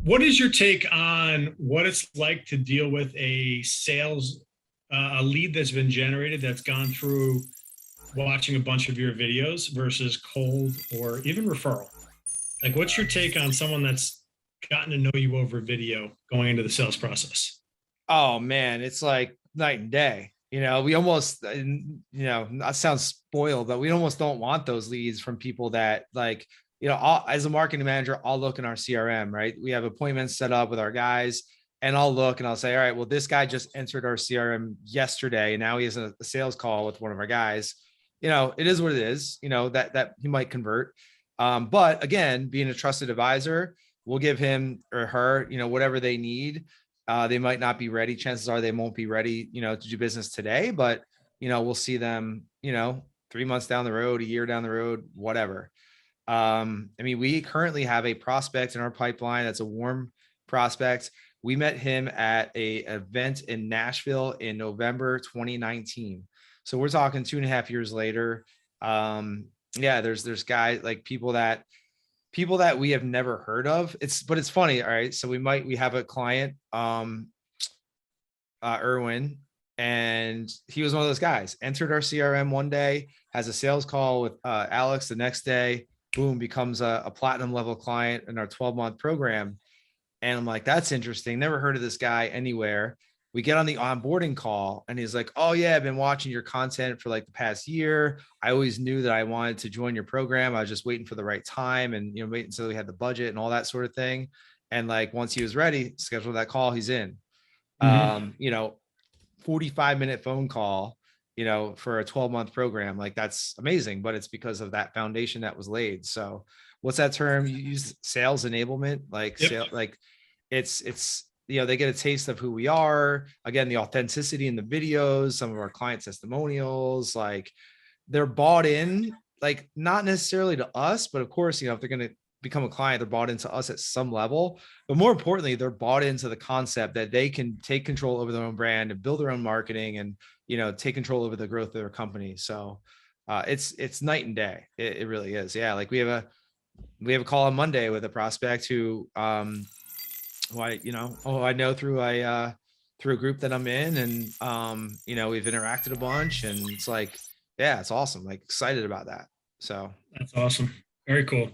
What is your take on what it's like to deal with a lead that's been generated that's gone through watching a bunch of your videos versus cold or even referral? Like, what's your take on someone that's gotten to know you over video going into the sales process? Oh man, it's like night and day. We almost, that sounds spoiled, but we almost don't want those leads from people that like, as a marketing manager, I'll look in our CRM, right? We have appointments set up with our guys, and I'll look and I'll say, all right, well, this guy just entered our CRM yesterday, and now he has a sales call with one of our guys. It is what it is, that he might convert. But again, being a trusted advisor, we'll give him or her, whatever they need. They might not be ready. Chances are they won't be ready, to do business today, but, we'll see them, 3 months down the road, a year down the road, whatever. I mean, we currently have a prospect in our pipeline that's a warm prospect. We met him at a event in Nashville in November 2019. So we're talking 2.5 years later. Yeah, there's guys like people that we have never heard of. But it's funny. All right. So we have a client, Erwin, and he was one of those guys, entered our CRM one day, has a sales call with Alex the next day, boom, becomes a platinum level client in our 12-month program. And I'm like, that's interesting. Never heard of this guy anywhere. We get on the onboarding call and he's like, oh yeah, I've been watching your content for like the past year. I always knew that I wanted to join your program. I was just waiting for the right time and, waiting until we had the budget and all that sort of thing. And like, once he was ready, scheduled that call, he's in. Mm-hmm. 45-minute phone call, for a 12-month program. Like, that's amazing, but it's because of that foundation that was laid. So what's that term you use? Sales enablement, like Yep. sale, like it's, they get a taste of who we are. Again, the authenticity in the videos, some of our client testimonials, like they're bought in, like not necessarily to us, but of course, if they're going to become a client, they're bought into us at some level. But more importantly, they're bought into the concept that they can take control over their own brand and build their own marketing and, take control over the growth of their company. So it's night and day. It really is. Yeah. Like we have a call on Monday with a prospect who I know through a group that I'm in, and we've interacted a bunch, and it's like, yeah, it's awesome. Like excited about that. So That's awesome. Very cool.